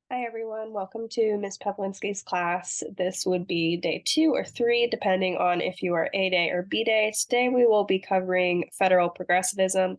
Hi everyone, welcome to Miss Peplinski's class. This would be day 2 or 3, depending on if you are A day or B day. Today we will be covering federal progressivism.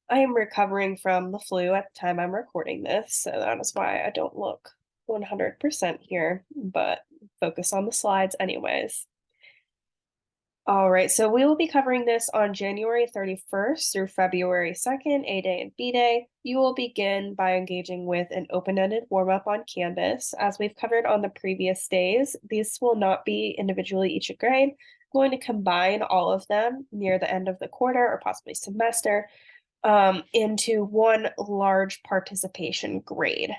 I am recovering from the flu at the time I'm recording this, so that is why I don't look 100% here, but focus on the slides anyways. All right, so we will be covering this on January 31st through February 2nd, A Day and B Day. You will begin by engaging with an open-ended warm-up on Canvas. As we've covered on the previous days, these will not be individually each a grade. I'm going to combine all of them near the end of the quarter or possibly semester into one large participation grade.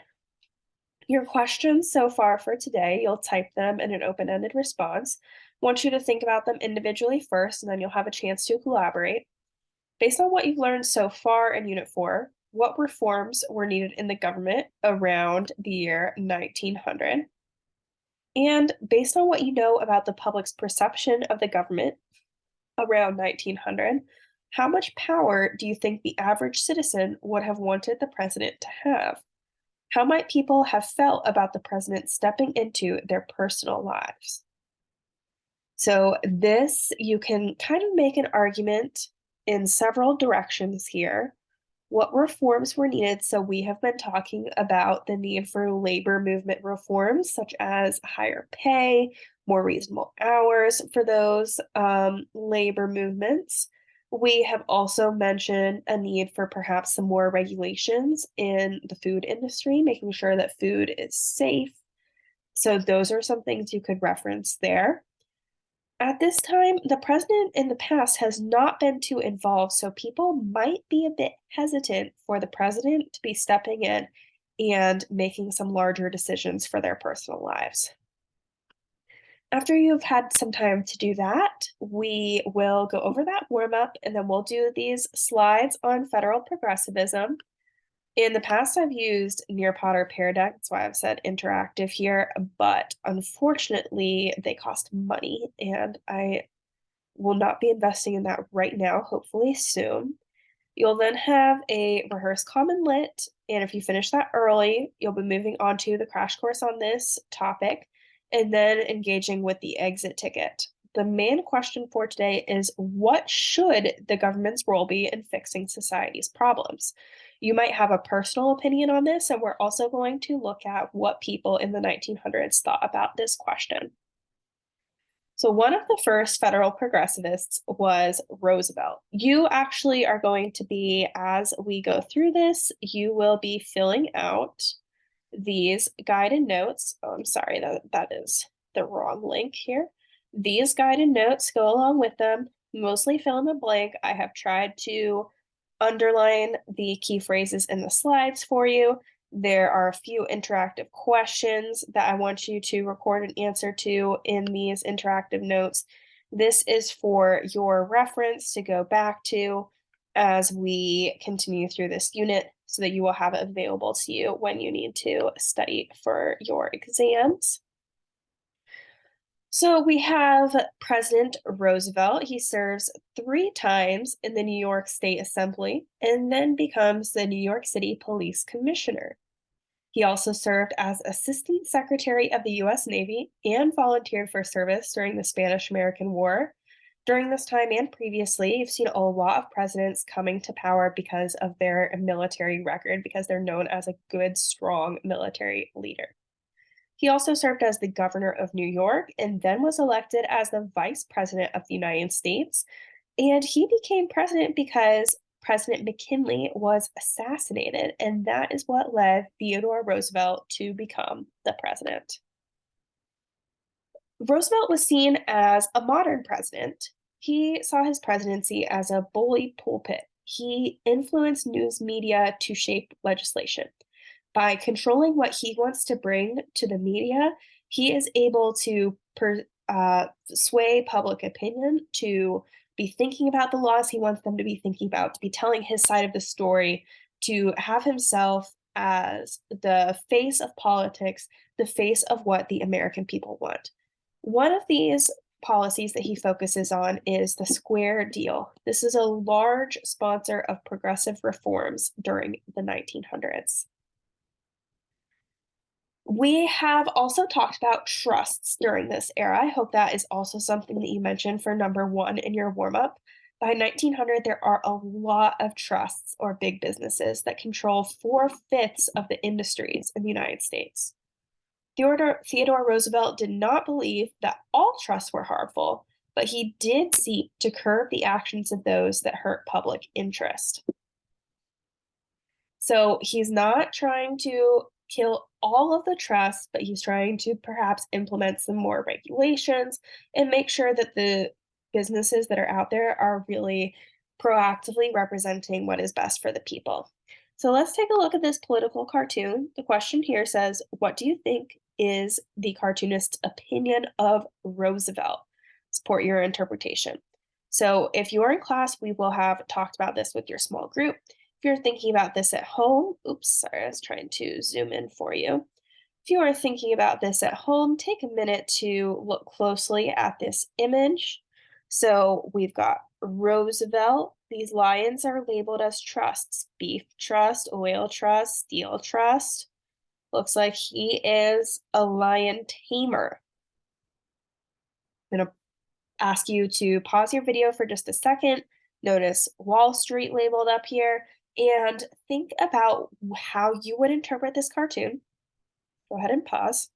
Your questions so far for today, you'll type them in an open-ended response. Want you to think about them individually first, and then you'll have a chance to collaborate. Based on what you've learned so far in Unit 4, what reforms were needed in the government around the year 1900? And based on what you know about the public's perception of the government around 1900, how much power do you think the average citizen would have wanted the president to have? How might people have felt about the president stepping into their personal lives? So, this you can kind of make an argument in several directions here. What reforms were needed? So, we have been talking about the need for labor movement reforms, such as higher pay, more reasonable hours for those labor movements. We have also mentioned a need for perhaps some more regulations in the food industry, making sure that food is safe. So, those are some things you could reference there. At this time, the president in the past has not been too involved, so people might be a bit hesitant for the president to be stepping in and making some larger decisions for their personal lives. After you've had some time to do that, we will go over that warm up and then we'll do these slides on federal progressivism. In the past, I've used Nearpod or Pear Deck, that's why I've said interactive here, but unfortunately, they cost money, and I will not be investing in that right now, hopefully soon. You'll then have a rehearse common lit, and if you finish that early, you'll be moving on to the crash course on this topic and then engaging with the exit ticket. The main question for today is what should the government's role be in fixing society's problems? You might have a personal opinion on this, and we're also going to look at what people in the 1900s thought about this question. So, one of the first federal progressivists was Roosevelt. You actually are going to be, as we go through this, you will be filling out these guided notes. Oh, I'm sorry, that is the wrong link here. These guided notes go along with them, mostly fill in the blank. I have tried to underline the key phrases in the slides for you. There are a few interactive questions that I want you to record an answer to in these interactive notes. This is for your reference to go back to as we continue through this unit so that you will have it available to you when you need to study for your exams. So we have President Roosevelt. He serves 3 times in the New York State Assembly and then becomes the New York City Police Commissioner. He also served as Assistant Secretary of the U.S. Navy and volunteered for service during the Spanish American War. During this time and previously, you've seen a lot of presidents coming to power because of their military record, because they're known as a good, strong military leader. He also served as the governor of New York and then was elected as the vice president of the United States. And he became president because President McKinley was assassinated, and that is what led Theodore Roosevelt to become the president. Roosevelt was seen as a modern president. He saw his presidency as a bully pulpit. He influenced news media to shape legislation. By controlling what he wants to bring to the media, he is able to sway public opinion to be thinking about the laws he wants them to be thinking about, to be telling his side of the story, to have himself as the face of politics, the face of what the American people want. One of these policies that he focuses on is the Square Deal. This is a large sponsor of progressive reforms during the 1900s. We have also talked about trusts during this era. I hope that is also something that you mentioned for number one in your warm up. By 1900, there are a lot of trusts or big businesses that control four-fifths of the industries in the United States. Theodore Roosevelt did not believe that all trusts were harmful, but he did seek to curb the actions of those that hurt public interest. So he's not trying to kill all of the trusts, but he's trying to perhaps implement some more regulations and make sure that the businesses that are out there are really proactively representing what is best for the people. So let's take a look at this political cartoon. The question here says, what do you think is the cartoonist's opinion of Roosevelt? Support your interpretation. So if you're in class, we will have talked about this with your small group. If you're thinking about this at home, oops, sorry, I was trying to zoom in for you. If you are thinking about this at home, take a minute to look closely at this image. So we've got Roosevelt. These lions are labeled as trusts: beef trust, oil trust, steel trust. Looks like he is a lion tamer. I'm going to ask you to pause your video for just a second. Notice Wall Street labeled up here and think about how you would interpret this cartoon. Go ahead and pause.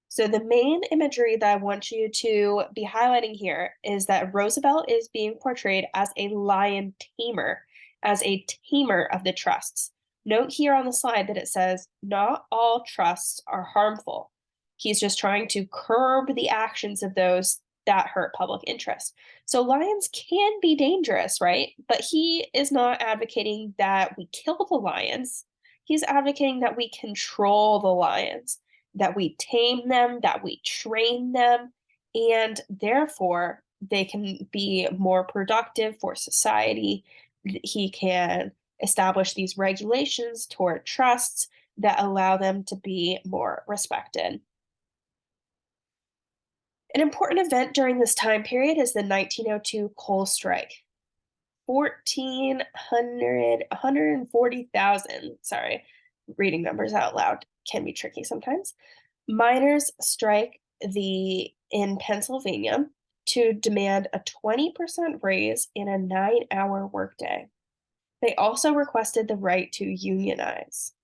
So the main imagery that I want you to be highlighting here is that Roosevelt is being portrayed as a lion tamer, as a tamer of the trusts. Note here on the slide that it says, not all trusts are harmful. He's just trying to curb the actions of those that hurt public interest. So lions can be dangerous, right? But he is not advocating that we kill the lions. He's advocating that we control the lions, that we tame them, that we train them, and therefore they can be more productive for society. He can establish these regulations toward trusts that allow them to be more respected. An important event during this time period is the 1902 coal strike. 140,000, sorry, reading numbers out loud can be tricky sometimes. Miners strike in Pennsylvania to demand a 20% raise in a 9-hour workday. They also requested the right to unionize.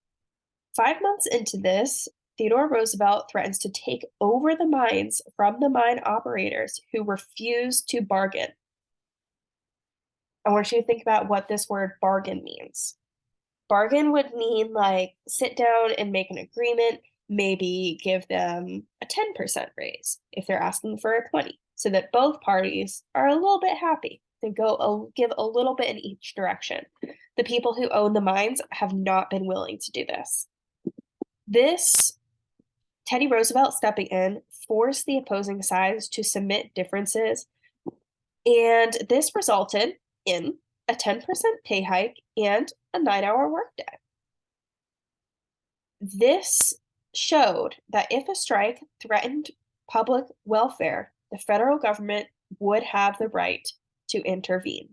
5 months into this, Theodore Roosevelt threatens to take over the mines from the mine operators who refused to bargain. I want you to think about what this word bargain means. Bargain would mean like sit down and make an agreement, maybe give them a 10% raise if they're asking for a 20, so that both parties are a little bit happy. They give a little bit in each direction. The people who own the mines have not been willing to do this. This Teddy Roosevelt stepping in forced the opposing sides to submit differences, and this resulted in a 10% pay hike and a 9-hour workday. This showed that if a strike threatened public welfare, the federal government would have the right to intervene.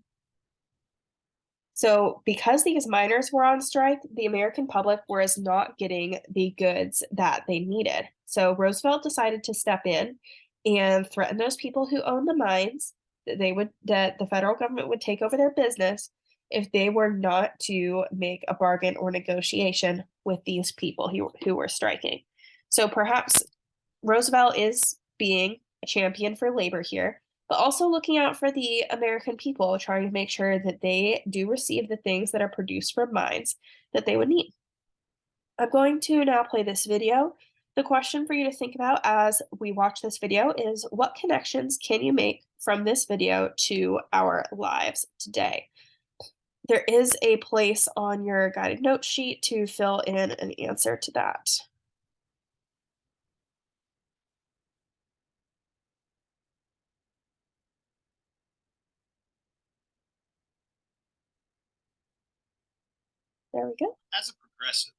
So, because these miners were on strike, the American public was not getting the goods that they needed. So, Roosevelt decided to step in and threaten those people who own the mines that the federal government would take over their business if they were not to make a bargain or negotiation with these people who were striking. So, perhaps Roosevelt is being a champion for labor here, but also looking out for the American people, trying to make sure that they do receive the things that are produced from mines that they would need. I'm going to now play this video. The question for you to think about as we watch this video is, what connections can you make from this video to our lives today? There is a place on your guided note sheet to fill in an answer to that. There we go. As a progressive,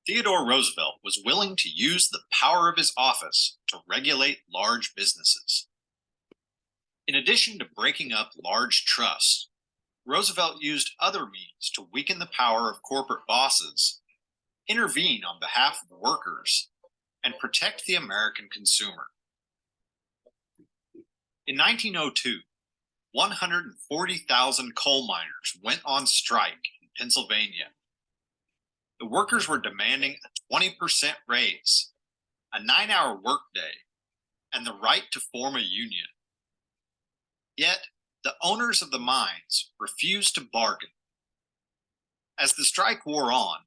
Theodore Roosevelt was willing to use the power of his office to regulate large businesses. In addition to breaking up large trusts, Roosevelt used other means to weaken the power of corporate bosses, intervene on behalf of workers, and protect the American consumer. In 1902, 140,000 coal miners went on strike in Pennsylvania. The workers were demanding a 20% raise, a 9-hour workday, and the right to form a union. Yet, the owners of the mines refused to bargain. As the strike wore on,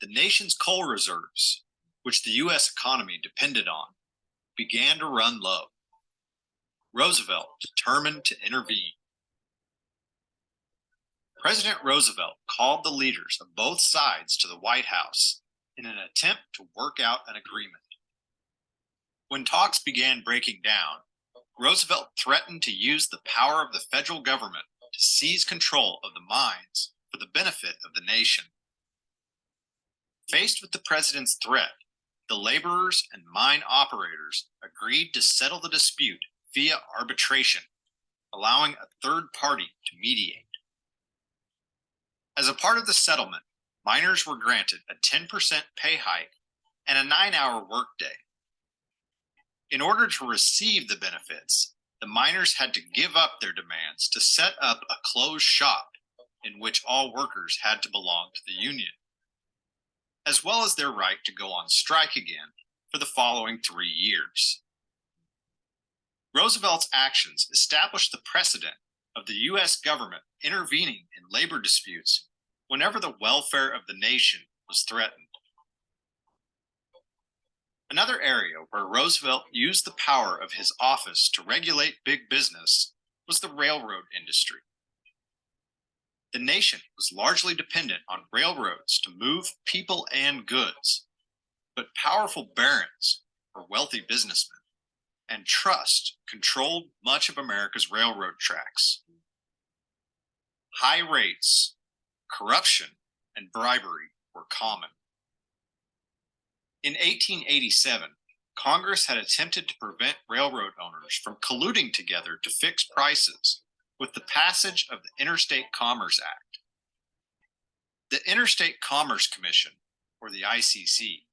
the nation's coal reserves, which the U.S. economy depended on, began to run low. Roosevelt determined to intervene. President Roosevelt called the leaders of both sides to the White House in an attempt to work out an agreement. When talks began breaking down, Roosevelt threatened to use the power of the federal government to seize control of the mines for the benefit of the nation. Faced with the president's threat, the laborers and mine operators agreed to settle the dispute via arbitration, allowing a third party to mediate. As a part of the settlement, miners were granted a 10% pay hike and a 9-hour workday. In order to receive the benefits, the miners had to give up their demands to set up a closed shop in which all workers had to belong to the union, as well as their right to go on strike again for the following 3 years. Roosevelt's actions established the precedent of the U.S. government intervening in labor disputes whenever the welfare of the nation was threatened. Another area where Roosevelt used the power of his office to regulate big business was the railroad industry. The nation was largely dependent on railroads to move people and goods, but powerful barons, or wealthy businessmen, and trust controlled much of America's railroad tracks. High rates, corruption, and bribery were common. In 1887, Congress had attempted to prevent railroad owners from colluding together to fix prices with the passage of the Interstate Commerce Act. The Interstate Commerce Commission, or the ICC,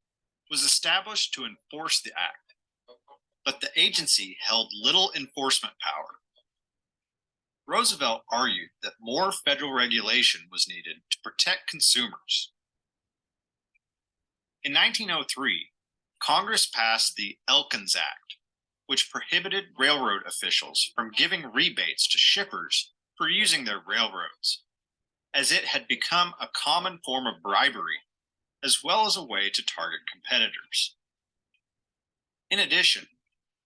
was established to enforce the act, but the agency held little enforcement power. Roosevelt argued that more federal regulation was needed to protect consumers. In 1903, Congress passed the Elkins Act, which prohibited railroad officials from giving rebates to shippers for using their railroads, as it had become a common form of bribery, as well as a way to target competitors. In addition,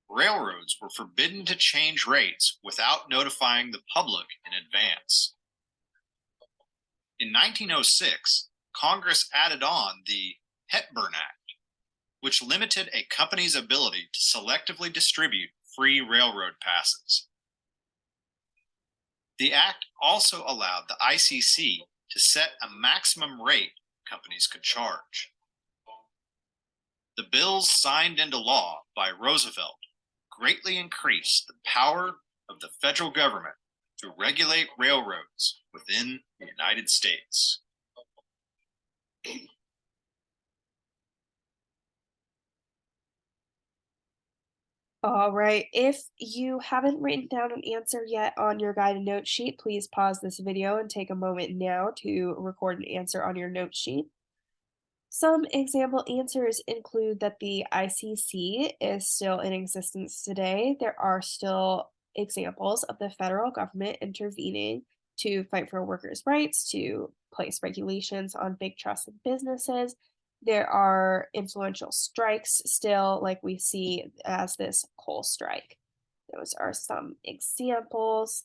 railroads were forbidden to change rates without notifying the public in advance. In 1906, Congress added on the Hepburn Act, which limited a company's ability to selectively distribute free railroad passes. The act also allowed the ICC to set a maximum rate companies could charge. The bills signed into law by Roosevelt greatly increased the power of the federal government to regulate railroads within the United States. All right, if you haven't written down an answer yet on your guided note sheet, please pause this video and take a moment now to record an answer on your note sheet. Some example answers include that the ICC is still in existence today. There are still examples of the federal government intervening to fight for workers' rights, to place regulations on big trusts and businesses. There are influential strikes still, like we see as this coal strike. Those are some examples.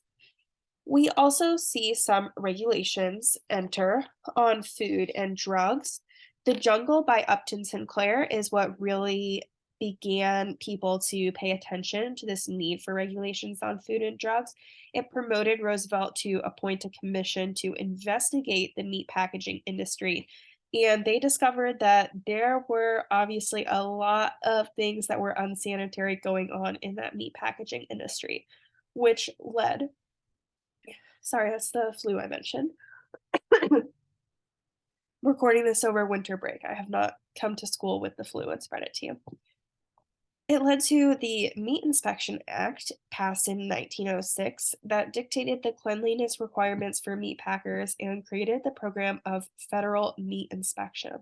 We also see some regulations enter on food and drugs. The Jungle by Upton Sinclair is what really began people to pay attention to this need for regulations on food and drugs. It promoted Roosevelt to appoint a commission to investigate the meat packaging industry. And they discovered that there were obviously a lot of things that were unsanitary going on in that meat packaging industry, which led Sorry, that's the flu I mentioned. Recording this over winter break. I have not come to school with the flu and spread it to you. It led to the Meat Inspection Act, passed in 1906, that dictated the cleanliness requirements for meat packers and created the program of federal meat inspection.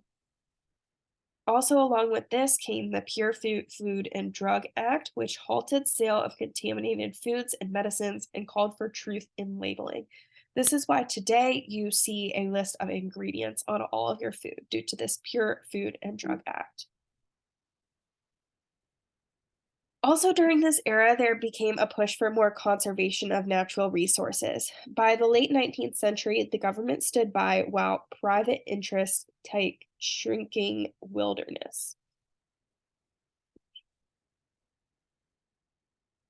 Also, along with this came the Pure Food and Drug Act, which halted sale of contaminated foods and medicines and called for truth in labeling. This is why today you see a list of ingredients on all of your food due to this Pure Food and Drug Act. Also, during this era, there became a push for more conservation of natural resources. By the late 19th century, the government stood by while private interests take shrinking wilderness.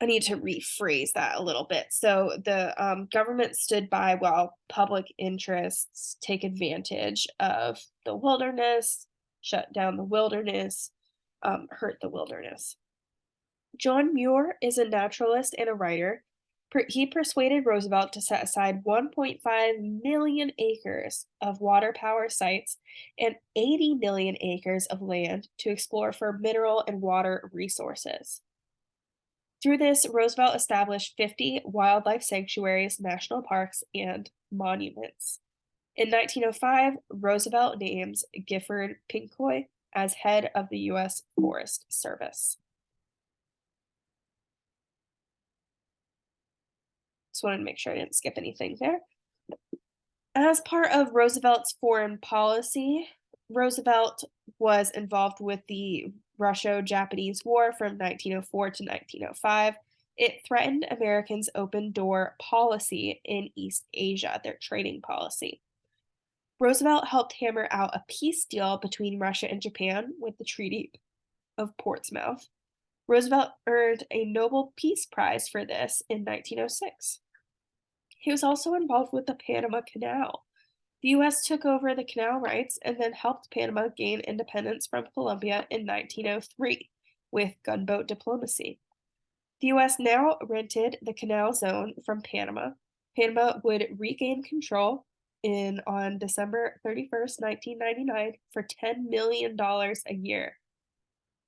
I need to rephrase that a little bit. So the government stood by while public interests take advantage of the wilderness, shut down the wilderness, hurt the wilderness. John Muir is a naturalist and a writer. He persuaded Roosevelt to set aside 1.5 million acres of water power sites and 80 million acres of land to explore for mineral and water resources. Through this, Roosevelt established 50 wildlife sanctuaries, national parks, and monuments. In 1905, Roosevelt names Gifford Pincoy as head of the U.S. Forest Service. Just wanted to make sure I didn't skip anything there. As part of Roosevelt's foreign policy, Roosevelt was involved with the Russo-Japanese War from 1904 to 1905. It threatened Americans' open door policy in East Asia, their trading policy. Roosevelt helped hammer out a peace deal between Russia and Japan with the Treaty of Portsmouth. Roosevelt earned a Nobel Peace Prize for this in 1906. He was also involved with the Panama Canal. The U.S. took over the canal rights and then helped Panama gain independence from Colombia in 1903 with gunboat diplomacy. The U.S. now rented the canal zone from Panama. Panama would regain control on December 31st, 1999 for $10 million a year.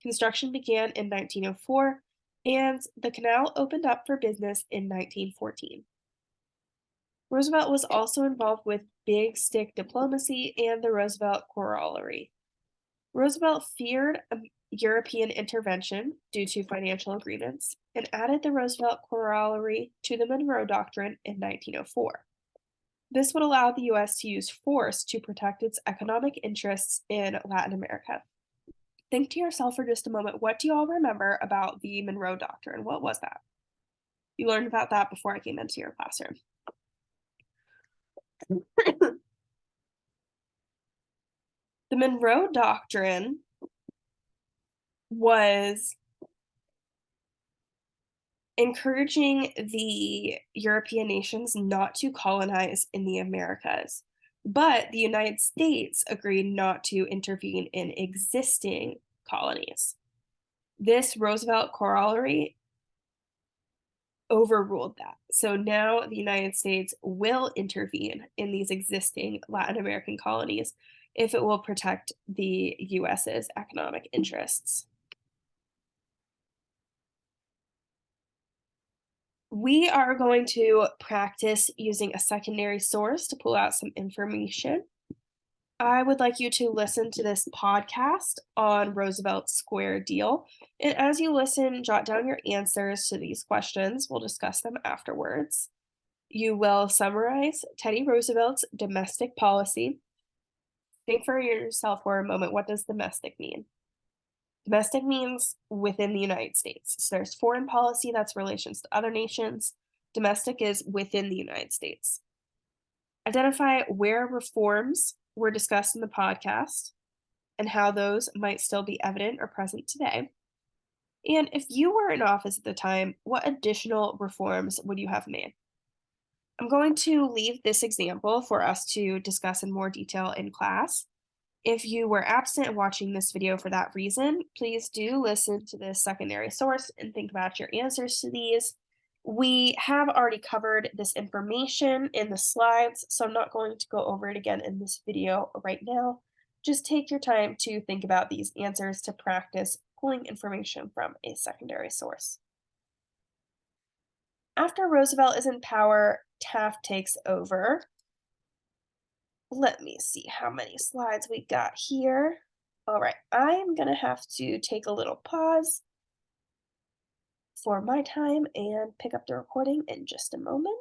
Construction began in 1904 and the canal opened up for business in 1914. Roosevelt was also involved with big stick diplomacy and the Roosevelt Corollary. Roosevelt feared European intervention due to financial agreements and added the Roosevelt Corollary to the Monroe Doctrine in 1904. This would allow the U.S. to use force to protect its economic interests in Latin America. Think to yourself for just a moment, what do you all remember about the Monroe Doctrine? What was that? You learned about that before I came into your classroom. The Monroe Doctrine was encouraging the European nations not to colonize in the Americas, but the United States agreed not to intervene in existing colonies. This Roosevelt Corollary overruled that. So now the United States will intervene in these existing Latin American colonies if it will protect the US's economic interests. We are going to practice using a secondary source to pull out some information. I would like you to listen to this podcast on Roosevelt's Square Deal. And as you listen, jot down your answers to these questions. We'll discuss them afterwards. You will summarize Teddy Roosevelt's domestic policy. Think for yourself for a moment, what does domestic mean? Domestic means within the United States. So there's foreign policy, that's relations to other nations. Domestic is within the United States. Identify where reforms were discussed in the podcast and how those might still be evident or present today. And if you were in office at the time, what additional reforms would you have made? I'm going to leave this example for us to discuss in more detail in class. If you were absent and watching this video for that reason, please do listen to this secondary source and think about your answers to these. We have already covered this information in the slides, so I'm not going to go over it again in this video right now. Just take your time to think about these answers to practice pulling information from a secondary source. After Roosevelt is in power, Taft takes over. Let me see how many slides we got here. All right, I'm gonna have to take a little pause for my time and pick up the recording in just a moment.